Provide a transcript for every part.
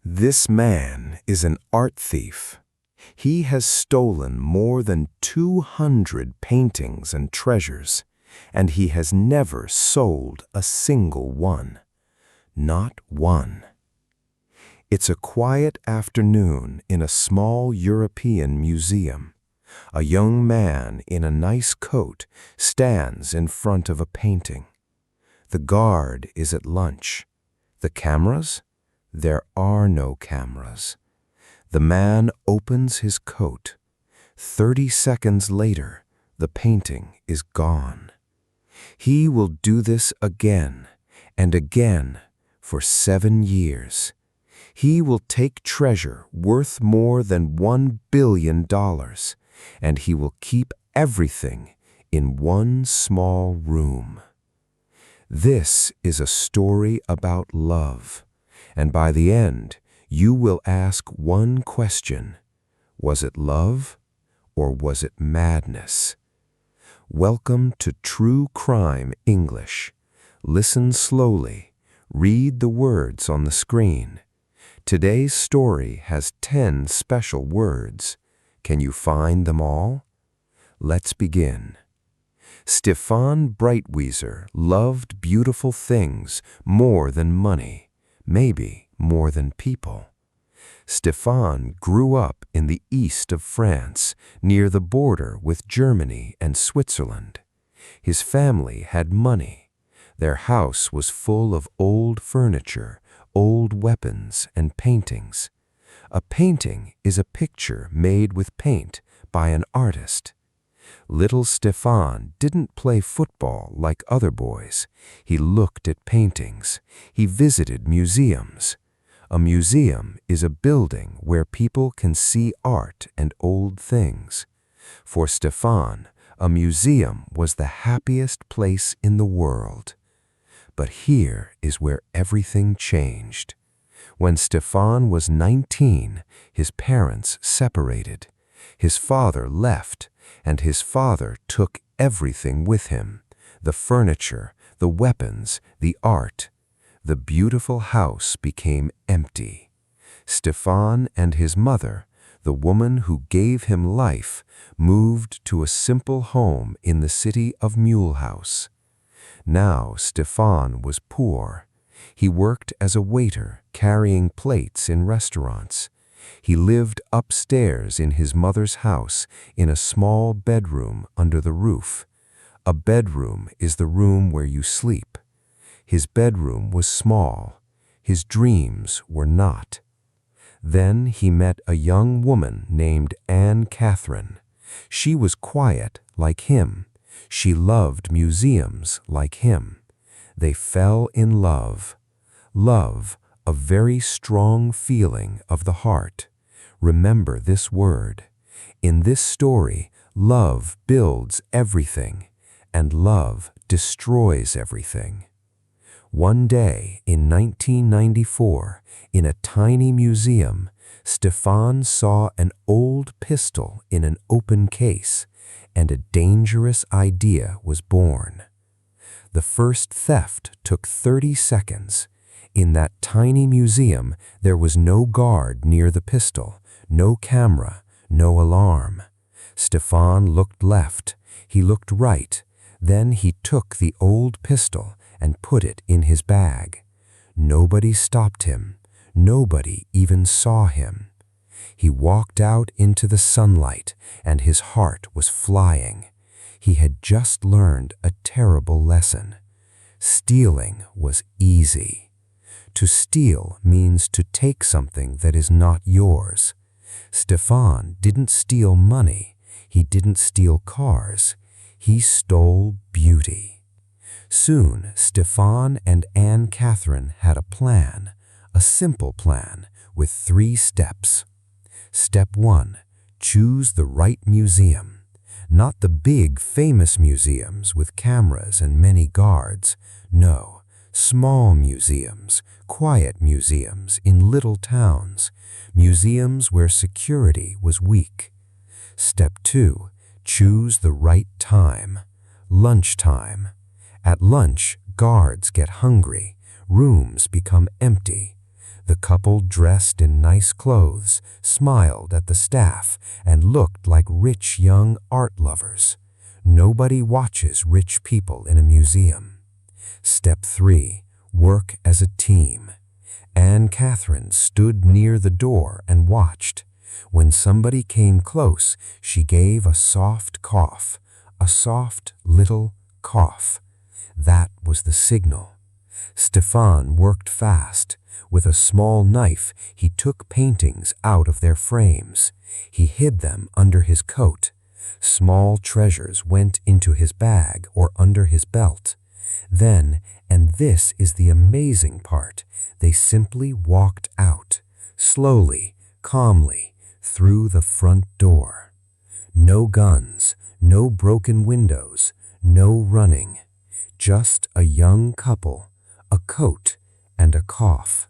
This man is an art thief. He has stolen more than 200 paintings and treasures, and he has never sold a single one. Not one. It's a quiet afternoon in a small European museum. A young man in a nice coat stands in front of a painting. The guard is at lunch. The cameras? There are no cameras. The man opens his coat. 30 seconds later, the painting is gone. He will do this again and again for 7 years. He will take treasure worth more than $1 billion, and he will keep everything in one small room. This is a story about love, and by the end, you will ask one question: was it love or was it madness? Welcome to True Crime English. Listen slowly. Read the words on the screen. Today's story has 10 special words. Can you find them all? Let's begin. Stéphane Breitwieser loved beautiful things more than money, maybe more than people. Stéphane grew up in the east of France, near the border with Germany and Switzerland. His family had money. Their house was full of old furniture, old weapons, and paintings. A painting is a picture made with paint by an artist. Little Stéphane didn't play football like other boys. He looked at paintings. He visited museums. A museum is a building where people can see art and old things. For Stéphane, a museum was the happiest place in the world. But here is where everything changed. When Stéphane was 19, his parents separated. His father left, and his father took everything with him: the furniture, the weapons, the art. The beautiful house became empty. Stéphane and his mother, the woman who gave him life, moved to a simple home in the city of Mulhouse. Now Stéphane was poor. He worked as a waiter, carrying plates in restaurants. He lived upstairs in his mother's house in a small bedroom under the roof. A bedroom is the room where you sleep. His bedroom was small. His dreams were not. Then he met a young woman named Anne-Catherine. She was quiet like him. She loved museums like him. They fell in love. Love, a very strong feeling of the heart. Remember this word. In this story, love builds everything, and love destroys everything. One day in 1994, in a tiny museum, Stéphane saw an old pistol in an open case, and a dangerous idea was born. The first theft took 30 seconds. In that tiny museum, there was no guard near the pistol, no camera, no alarm. Stéphane looked left. He looked right. Then he took the old pistol and put it in his bag. Nobody stopped him. Nobody even saw him. He walked out into the sunlight, and his heart was flying. He had just learned a terrible lesson. Stealing was easy. To steal means to take something that is not yours. Stéphane didn't steal money. He didn't steal cars. He stole beauty. Soon, Stéphane and Anne-Catherine had a plan, a simple plan with 3 steps. Step 1, choose the right museum. Not the big, famous museums with cameras and many guards. No, small museums, quiet museums in little towns, museums where security was weak. Step 2, choose the right time. Lunchtime. At lunch, guards get hungry. Rooms become empty. The couple, dressed in nice clothes, smiled at the staff and looked like rich young art lovers. Nobody watches rich people in a museum. Step 3. Work as a team. Anne Catherine stood near the door and watched. When somebody came close, she gave a soft cough, a soft little cough. That was the signal. Stéphane worked fast. With a small knife, he took paintings out of their frames. He hid them under his coat. Small treasures went into his bag or under his belt. Then, and this is the amazing part, they simply walked out, slowly, calmly, through the front door. No guns, no broken windows, no running. Just a young couple, a coat, and a cough.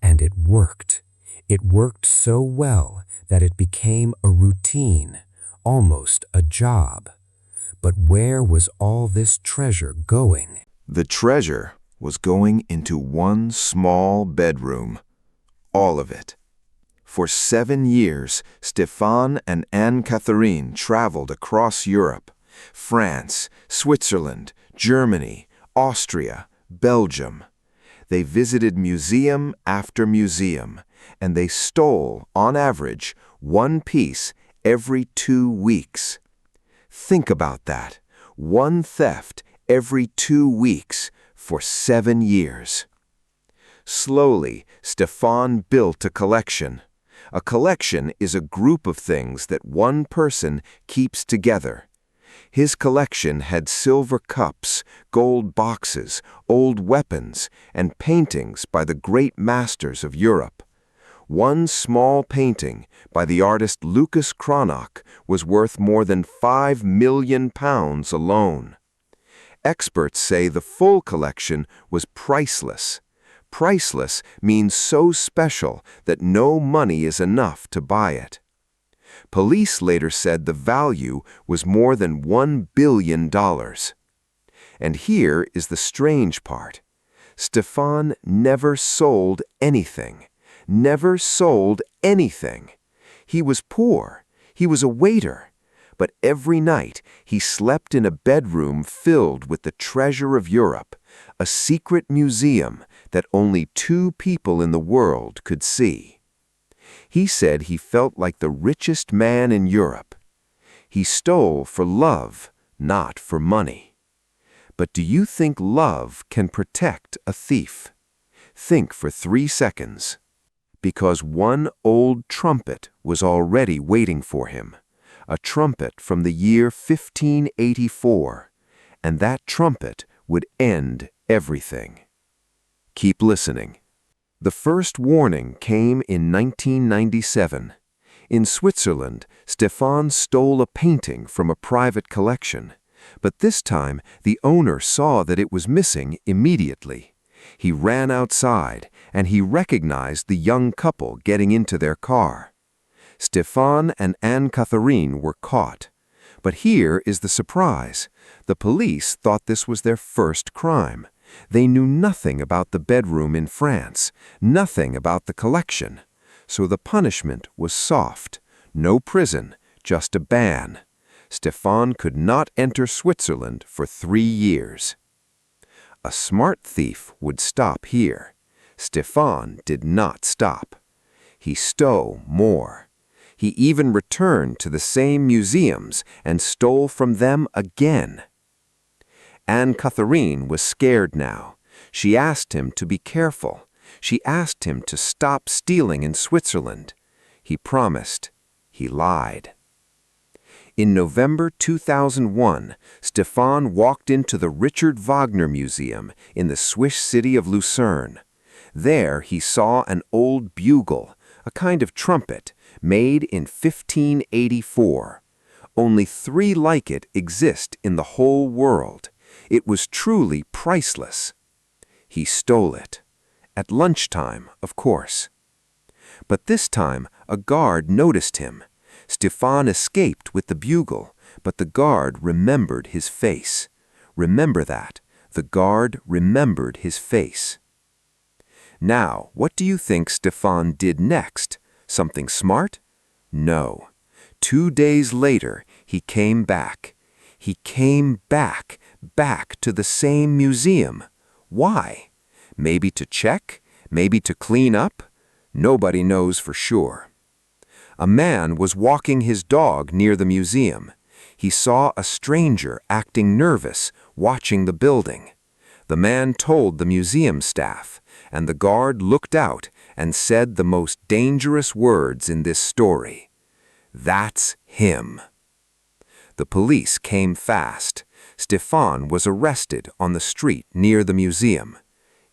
And it worked. It worked so well that it became a routine, almost a job. But where was all this treasure going? The treasure was going into one small bedroom. All of it. For 7 years, Stéphane and Anne-Catherine traveled across Europe, France, Switzerland, Germany, Austria, Belgium. They visited museum after museum, and they stole, on average, one piece every 2 weeks. Think about that. One theft every 2 weeks for 7 years. Slowly, Stéphane built a collection. A collection is a group of things that one person keeps together. His collection had silver cups, gold boxes, old weapons, and paintings by the great masters of Europe. One small painting by the artist Lucas Cranach was worth more than £5 million alone. Experts say the full collection was priceless. Priceless means so special that no money is enough to buy it. Police later said the value was more than $1 billion. And here is the strange part. Stéphane never sold anything. Never sold anything. He was poor. He was a waiter. But every night he slept in a bedroom filled with the treasure of Europe, a secret museum that only 2 people in the world could see. He said he felt like the richest man in Europe. He stole for love, not for money. But do you think love can protect a thief? Think for 3 seconds. Because one old trumpet was already waiting for him. A trumpet from the year 1584. And that trumpet would end everything. Keep listening. The first warning came in 1997. In Switzerland, Stéphane stole a painting from a private collection. But this time, the owner saw that it was missing immediately. He ran outside, and he recognized the young couple getting into their car. Stéphane and Anne-Catherine were caught. But here is the surprise. The police thought this was their first crime. They knew nothing about the bedroom in France, nothing about the collection. So the punishment was soft. No prison, just a ban. Stéphane could not enter Switzerland for 3 years. A smart thief would stop here. Stéphane did not stop. He stole more. He even returned to the same museums and stole from them again. Anne-Catherine was scared now. She asked him to be careful. She asked him to stop stealing in Switzerland. He promised. He lied. In November 2001, Stéphane walked into the Richard Wagner Museum in the Swiss city of Lucerne. There he saw an old bugle, a kind of trumpet, made in 1584. Only 3 like it exist in the whole world. It was truly priceless. He stole it. At lunchtime, of course. But this time, a guard noticed him. Stéphane escaped with the bugle, but the guard remembered his face. Remember that. The guard remembered his face. Now, what do you think Stéphane did next? Something smart? No. 2 days later, he came back. He came back to the same museum. Why? Maybe to check? Maybe to clean up? Nobody knows for sure. A man was walking his dog near the museum. He saw a stranger acting nervous, watching the building. The man told the museum staff, and the guard looked out and said the most dangerous words in this story. "That's him." The police came fast. Stéphane was arrested on the street near the museum.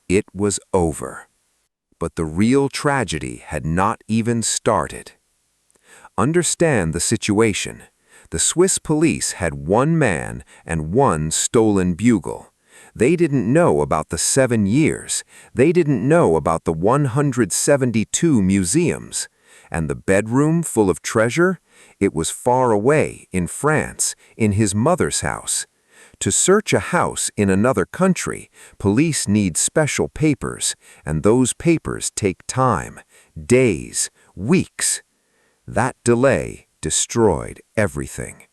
It was over. But the real tragedy had not even started. Understand the situation. The Swiss police had one man and one stolen bugle. They didn't know about the 7 years. They didn't know about the 172 museums. And the bedroom full of treasure? It was far away, in France, in his mother's house. To search a house in another country, police need special papers, and those papers take time, days, weeks. That delay destroyed everything.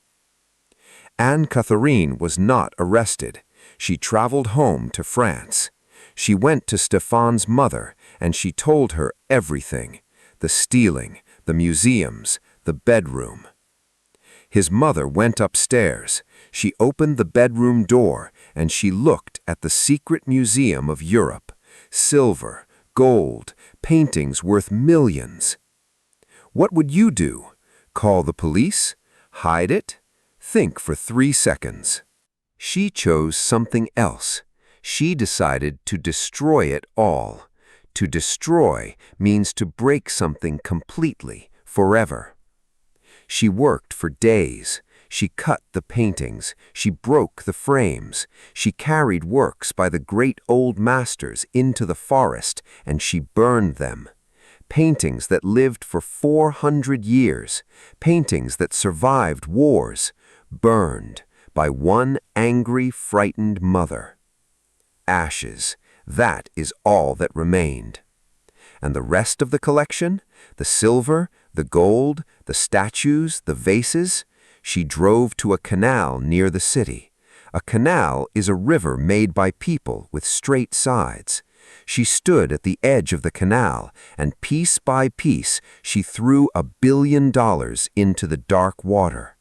Anne-Catherine was not arrested. She traveled home to France. She went to Stéphane's mother, and she told her everything: the stealing, the museums, the bedroom. His mother went upstairs. She opened the bedroom door, and she looked at the secret museum of Europe: silver, gold, paintings worth millions. What would you do? Call the police? Hide it? Think for 3 seconds. She chose something else. She decided to destroy it all. To destroy means to break something completely, forever. She worked for days. She cut the paintings. She broke the frames. She carried works by the great old masters into the forest, and she burned them. Paintings that lived for 400 years, paintings that survived wars, burned by one angry, frightened mother. Ashes, that is all that remained. And the rest of the collection, the silver, the gold, the statues, the vases, she drove to a canal near the city. A canal is a river made by people with straight sides. She stood at the edge of the canal, and piece by piece she threw $1 billion into the dark water.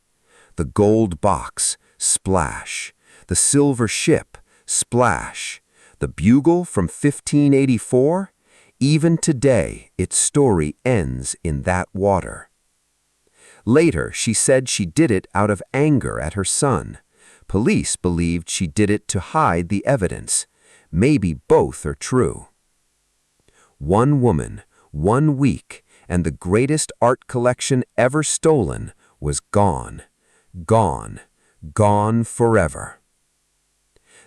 The gold box, splash. The silver ship, splash. The bugle from 1584? Even today, its story ends in that water. Later, she said she did it out of anger at her son. Police believed she did it to hide the evidence. Maybe both are true. 1 woman, 1 week, and the greatest art collection ever stolen was gone. Gone. Gone forever.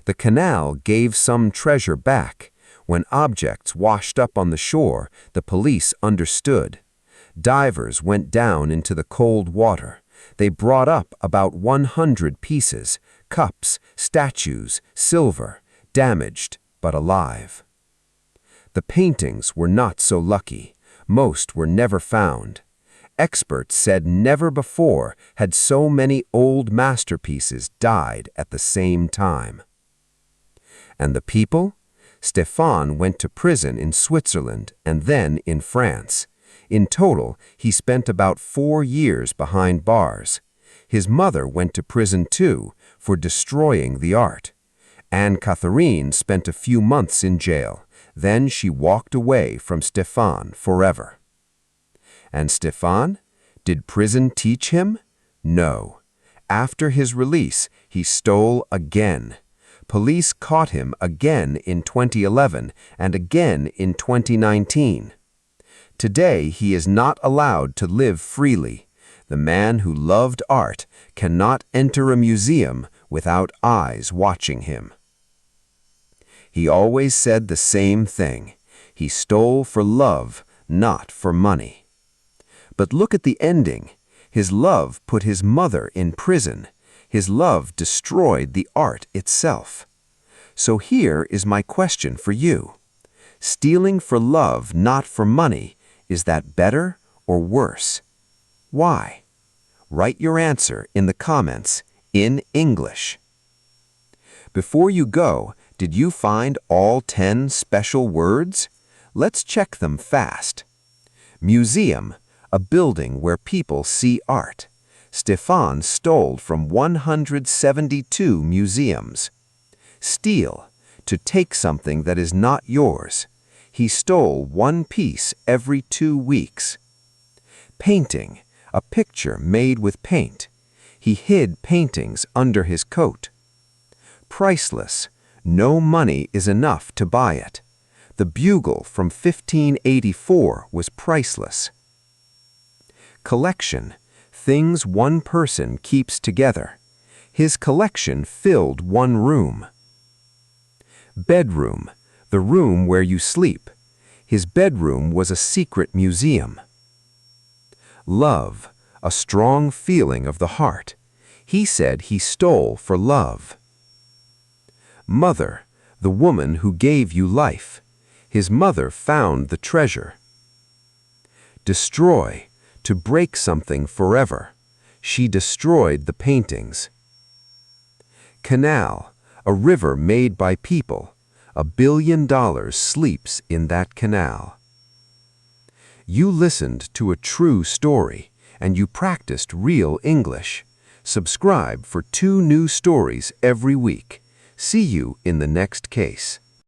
The canal gave some treasure back. When objects washed up on the shore, the police understood. Divers went down into the cold water. They brought up about 100 pieces, cups, statues, silver, damaged but alive. The paintings were not so lucky. Most were never found. Experts said never before had so many old masterpieces died at the same time. And the people? Stéphane went to prison in Switzerland and then in France. In total, he spent about 4 years behind bars. His mother went to prison too for destroying the art. Anne-Catherine spent a few months in jail. Then she walked away from Stéphane forever. And Stéphane? Did prison teach him? No. After his release, he stole again. Police caught him again in 2011 and again in 2019. Today, he is not allowed to live freely. The man who loved art cannot enter a museum without eyes watching him. He always said the same thing. He stole for love, not for money. But look at the ending. His love put his mother in prison. His love destroyed the art itself. So here is my question for you. Stealing for love, not for money, is that better or worse? Why? Write your answer in the comments in English. Before you go, did you find all 10 special words? Let's check them fast. Museum, a building where people see art. Stéphane stole from 172 museums. Steal, to take something that is not yours. He stole one piece every 2 weeks. Painting, a picture made with paint. He hid paintings under his coat. Priceless, no money is enough to buy it. The bugle from 1584 was priceless. Collection, things one person keeps together. His collection filled one room. Bedroom, the room where you sleep. His bedroom was a secret museum. Love, a strong feeling of the heart. He said he stole for love. Mother, the woman who gave you life. His mother found the treasure. Destroy, to break something forever. She destroyed the paintings. Canal, a river made by people. $1 billion sleeps in that canal. You listened to a true story, and you practiced real English. Subscribe for 2 new stories every week. See you in the next case.